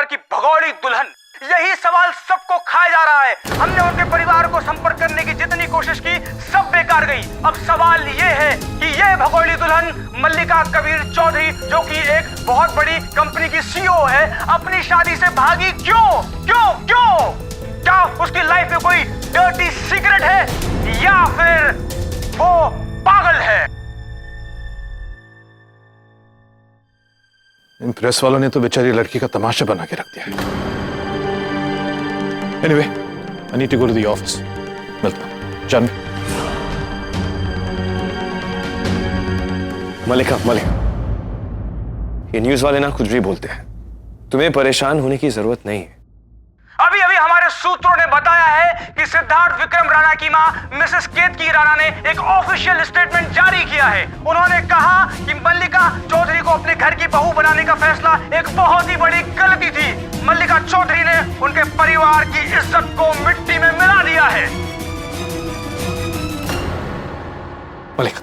परिवार की भगोड़ी दुल्हन? यही सवाल सबको खाया जा रहा है। हमने उनके परिवार को संपर्क करने की जितनी कोशिश की, सब बेकार गई। अब सवाल ये है कि ये भगोड़ी दुल्हन मल्लिका कबीर चौधरी, जो कि एक बहुत बड़ी कंपनी की सीईओ है, अपनी शादी से भागी क्यों? क्यों क्यों? क्या उसकी लाइफ में कोई डर्टी सीक्रेट है या फिर वो पागल है? इन प्रेस वालों ने तो बेचारी लड़की का तमाशा बना के रख दिया है। Anyway, I need to go to the office. मिलता हूं। जानवी। मलिका, ये न्यूज वाले ना कुछ भी बोलते हैं। तुम्हें परेशान होने की जरूरत नहीं है। अभी अभी हमारे सूत्रों ने बताया है कि सिद्धार्थ विक्रम राणा की मां मिसेस केतकी राणा ने एक ऑफिशियल स्टेटमेंट जारी किया है। उन्होंने कहा कि मल्लिका चौधरी को अपने घर की बहू बनाने का फैसला एक बहुत ही बड़ी गलती थी। मल्लिका चौधरी ने उनके परिवार की इज्जत को मिट्टी में मिला दिया है। मलिका,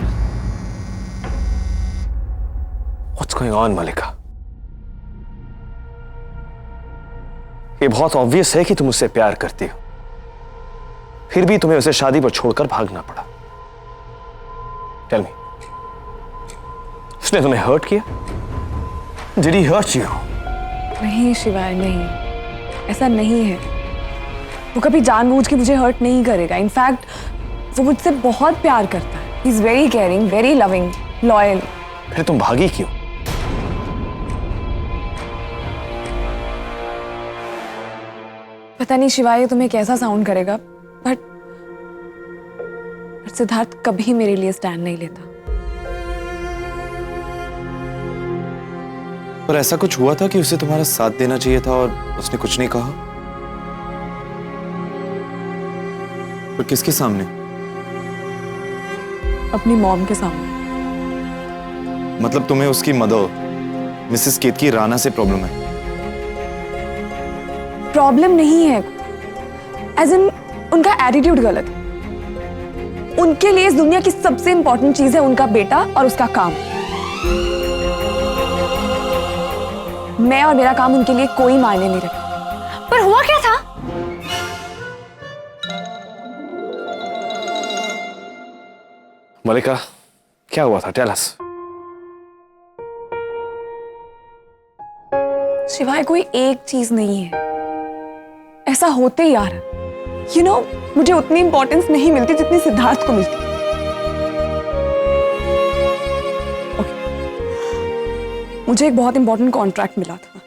What's going on, मलिका? ये बहुत ऑब्वियस है कि तुम उससे प्यार करती हो, फिर भी तुम्हें उसे शादी पर छोड़कर भागना पड़ा। टेल मी, उसने तुम्हें हर्ट किया? Did he hurt you? नहीं शिवाय, नहीं, ऐसा नहीं है। वो कभी जानबूझ के मुझे हर्ट नहीं करेगा। इनफैक्ट वो मुझसे बहुत प्यार करता है। He is very caring, very loving, loyal. फिर तुम भागी क्यों? पता नहीं शिवाय तुम्हें कैसा साउंड करेगा, बट सिद्धार्थ कभी मेरे लिए स्टैंड नहीं लेता। पर ऐसा कुछ हुआ था कि उसे तुम्हारा साथ देना चाहिए था और उसने कुछ नहीं कहा? पर किसके सामने? अपनी मॉम के सामने। मतलब तुम्हें उसकी मदर मिसेस केतकी राणा से प्रॉब्लम है? प्रॉब्लम नहीं है, एज इन उनका एटीट्यूड गलत है। उनके लिए इस दुनिया की सबसे इंपॉर्टेंट चीज है उनका बेटा और उसका काम। मैं और मेरा काम उनके लिए कोई मायने नहीं रखता। पर हुआ क्या था? मलिका, क्या हुआ था? Tell us. शिवाय कोई एक चीज नहीं है, ऐसा होते ही यार। यू नो, मुझे उतनी इंपॉर्टेंस नहीं मिलती जितनी सिद्धार्थ को मिलती। मुझे एक बहुत इंपॉर्टेंट कॉन्ट्रैक्ट मिला था,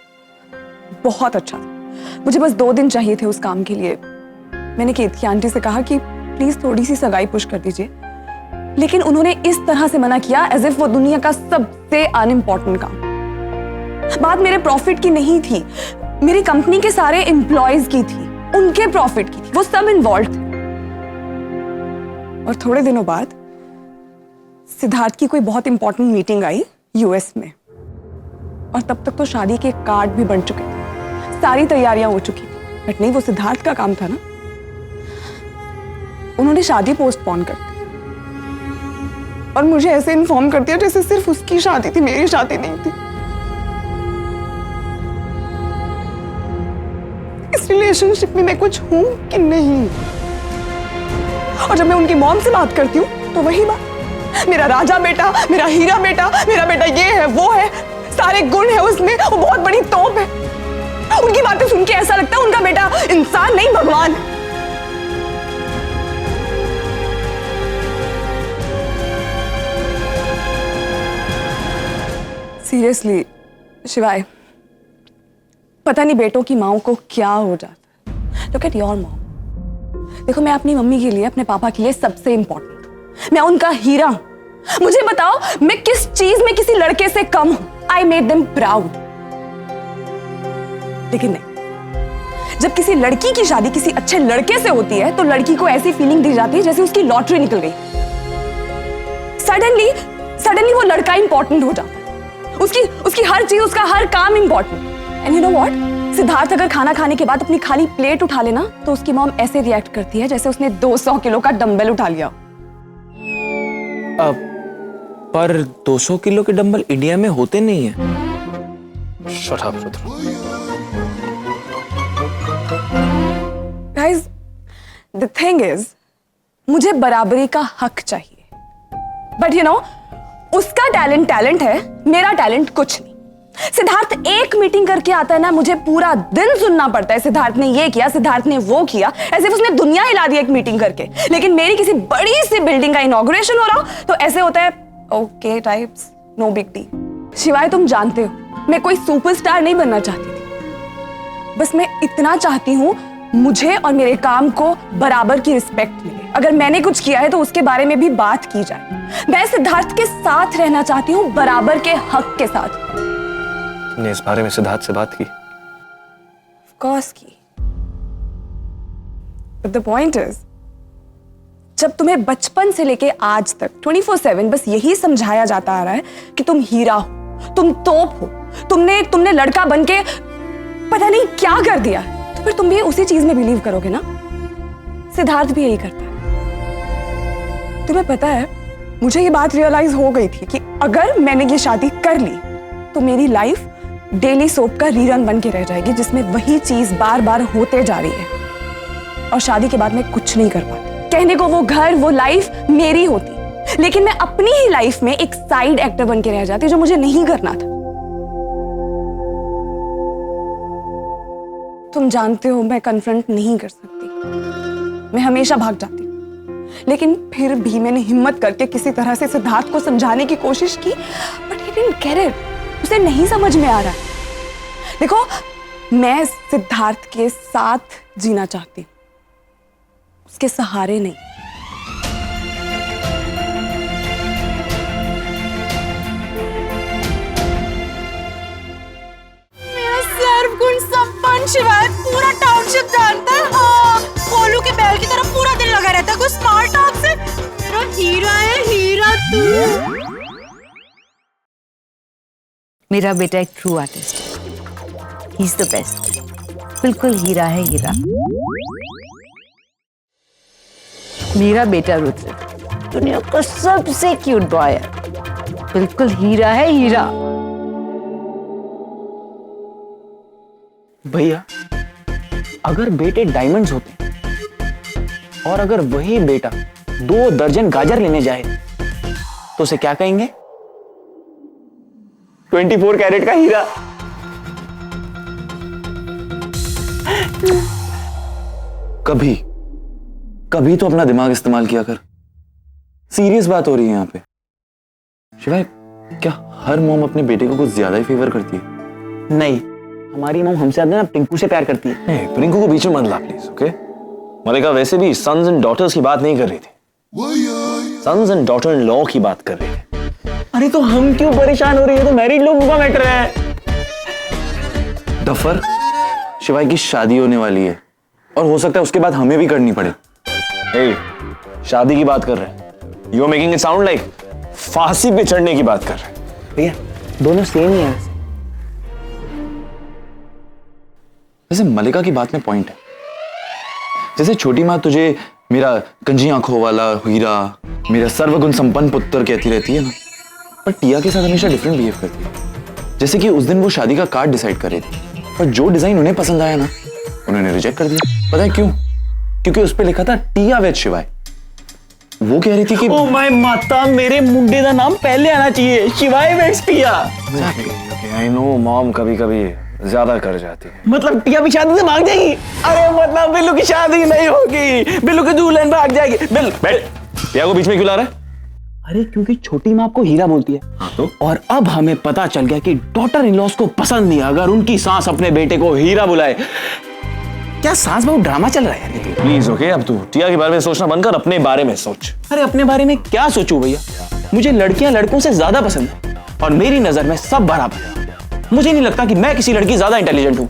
बहुत अच्छा था। मुझे बस 2 दिन चाहिए थे उस काम के लिए। मैंने केतकी आंटी से कहा कि प्लीज थोड़ी सी सगाई पुश कर दीजिए, लेकिन उन्होंने इस तरह से मना किया एज इफ वो दुनिया का सबसे अनइम्पॉर्टेंट काम। बात मेरे प्रॉफिट की नहीं थी, मेरी कंपनी के सारे एम्प्लॉयज की थी, उनके प्रॉफिट की थी। वो सब इन्वॉल्व थे। और थोड़े दिनों बाद सिद्धार्थ की कोई बहुत इंपॉर्टेंट मीटिंग आई यूएस में, और तब तक तो शादी के कार्ड भी बन चुके थे, सारी तैयारियां हो चुकी थी। बट नहीं, वो सिद्धार्थ का काम था ना। उन्होंने शादी पोस्टपोन कर दी और मुझे ऐसे इन्फॉर्म कर दिया जैसे सिर्फ उसकी शादी थी, मेरी शादी नहीं थी। इस रिलेशनशिप में मैं कुछ हूं कि नहीं? और जब मैं उनकी मॉम से बात करती हूँ तो वही बात, मेरा राजा बेटा, मेरा हीरा बेटा, मेरा बेटा ये है वो है, सारे गुण है उसमें, वो बहुत बड़ी तोप है। उनकी बातें सुन के ऐसा लगता है उनका बेटा इंसान नहीं भगवान। सीरियसली शिवाय, पता नहीं बेटों की माओं को क्या हो जाता है। Look at your mom. देखो, मैं अपनी मम्मी के लिए, अपने पापा के लिए सबसे इंपॉर्टेंट हूं। मैं उनका हीरा हूं। मुझे बताओ, मैं किस चीज में किसी लड़के से कम हूं? I made them proud. लेकिन नहीं, जब किसी लड़की की शादी किसी अच्छे लड़के से होती है तो लड़की को ऐसी फीलिंग दी जाती है जैसे उसकी लॉटरी निकल गई। सडनली वो लड़का इंपॉर्टेंट हो जाता है। उसकी हर चीज, उसका हर काम important. And you know what? Siddharth अगर खाना खाने के बाद अपनी खाली प्लेट उठा लेना तो उसकी मॉम ऐसे रिएक्ट करती है जैसे उसने 200 किलो का डंबल उठा लिया। पर 200 किलो के डंबल इंडिया में होते नहीं है। Shut up Rudra. The thing is, मुझे बराबरी का हक चाहिए, बट यू नो, उसका टैलेंट है, मेरा टैलेंट कुछ नहीं। सिद्धार्थ एक मीटिंग करके आता है ना, मुझे पूरा दिन सुनना पड़ता है, सिद्धार्थ ने ये किया, सिद्धार्थ ने वो किया, ऐसे उसने दुनिया हिला दी एक मीटिंग करके। लेकिन मेरी किसी बड़ी सी बिल्डिंग का इनॉग्रेशन हो रहा हो तो ऐसे होता है, okay types, no big deal. Shivaay तुम जानते हो मैं कोई सुपरस्टार नहीं बनना चाहती थी, बस मैं इतना चाहती हूं मुझे और मेरे काम को बराबर की रिस्पेक्ट मिले। अगर मैंने कुछ किया है तो उसके बारे में भी बात की जाए। मैं सिद्धार्थ के साथ रहना चाहती हूँ, बराबर के हक के साथ। तुमने इस बारे में सिद्धार्थ से बात की? Of course की। But the point is, जब तुम्हें बचपन से लेके आज तक 24/7 बस यही समझाया जाता आ रहा है कि तुम हीरा हो, तुम तोप हो, तुमने लड़का बनके पता नहीं क्या कर दिया, तो फिर तुम भी उसी चीज में बिलीव करोगे ना? सिद्धार्थ भी यही करता है। तुम्हें पता है, मुझे ये बात रियलाइज हो गई थी कि अगर मैंने ये शादी कर ली तो मेरी लाइफ डेली सोप का रीरन बन के रह जाएगी, जिसमें वही चीज बार बार होते जा रही है। और शादी के बाद मैं कुछ नहीं कर पाती। कहने को वो घर, वो लाइफ मेरी होती, लेकिन मैं अपनी ही लाइफ में एक साइड एक्टर बन के रह जाती, जो मुझे नहीं करना था। तुम जानते हो मैं कन्फ्रंट नहीं कर सकती, मैं हमेशा भाग जाती हूँ। लेकिन फिर भी मैंने हिम्मत करके किसी तरह से सिद्धार्थ को समझाने की कोशिश की, but he didn't get it. उसे नहीं समझ में आ रहा है। देखो, मैं सिद्धार्थ के साथ जीना चाहती हूँ, उसके सहारे नहीं। मेरा सर्वगुण संपन्न शिवाय पूरा टाउनशिप जानता है। हाँ, कोलू के बैल की तरफ पूरा दिन लगा रहता है कुछ स्मार्ट टॉक से। मेरा हीरा है, हीरा तू। मेरा बेटा एक ट्रू आर्टिस्ट है, ही इज द बेस्ट, बिल्कुल हीरा है, हीरा। मेरा बेटा रुद्र दुनिया का सबसे क्यूट बॉय है, बिल्कुल हीरा है, हीरा। भैया, अगर बेटे डायमंड्स होते और अगर वही बेटा 2 दर्जन गाजर लेने जाए तो उसे क्या कहेंगे? 24 कैरेट का हीरा। कभी कभी तो अपना दिमाग इस्तेमाल किया कर। सीरियस बात हो रही है यहाँ पे। शिवाय, क्या हर मॉम अपने बेटे को कुछ ज्यादा ही फेवर करती है? नहीं, हमारी मॉम हमसे ज्यादा ना पिंकू से प्यार करती है। नहीं, पिंकू को बीच में मत ला प्लीज, ओके? मलिका वैसे भी सन्स एंड डॉटर्स की बात नहीं कर रही थी, sons and daughter in law की बात कर रही थी। अरे तो हम क्यों परेशान हो रही है? तो मैरिड लोगों का मैटर है। डफर, शिवाय की शादी होने वाली है और हो सकता है उसके बाद हमें भी करनी पड़े। ए, शादी की बात कर रहे हैं। You are making it sound like फांसी पे चढ़ने की बात कर रहे हैं। भैया, दोनों सेम ही है। वैसे मलिका की बात में पॉइंट है। जैसे छोटी माँ तुझे मेरा कंजी आंखों वाला हीरा, मेरा सर्वगुण संपन्न पुत्र कहती रहती है ना, पर टिया के साथ हमेशा डिफरेंट बिहेव करती है। जैसे कि उस दिन वो शादी का कार्ड डिसाइड कर रही थी, पर जो डिजाइन उन्हें पसंद आया ना, उन्होंने रिजेक्ट कर दिया। पता है क्यों? क्योंकि उस पे लिखा था टिया विद शिवाय। वो कह रही थी कि ओ माय माता, मेरे मुंडे का नाम पहले आना चाहिए, शिवाय weights Tiya. I know mom कभी कभी ज्यादा कर जाती है। मतलब टिया भी शादी से भाग जाएगी? अरे मतलब बिल्लू की शादी नहीं होगी, बिल्लू की दुल्हन भाग जाएगी। बिल बैठ, टिया को बीच में क्यों ला रहा है? अरे क्योंकि छोटी माँ को हीरा बोलती है। हाँ तो? और अब हमें पता चल गया कि डॉटर इन लॉस को पसंद नहीं अगर उनकी सास अपने बेटे को हीरा बुलाए। क्या सास बहुत ड्रामा चल रहा है? प्लीज ओके, अब तू टिया के बारे में सोचना बंद कर, अपने बारे में सोच। अरे अपने बारे में क्या सोचूं भैया? मुझे लड़कियां लड़कों से ज्यादा पसंद है और मेरी नजर में सब बराबर है। मुझे नहीं लगता कि मैं किसी लड़की ज्यादा इंटेलिजेंट हूं।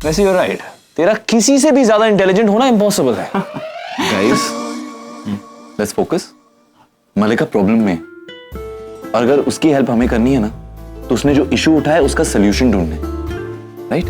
वैसे यू आर राइट, तेरा किसी से भी ज्यादा इंटेलिजेंट होना इम्पॉसिबल है। Guys, let's focus. Malika problem में, और अगर उसकी हेल्प हमें करनी है ना, तो उसने जो इशू उठाया उसका सोल्यूशन ढूंढना है, राइट?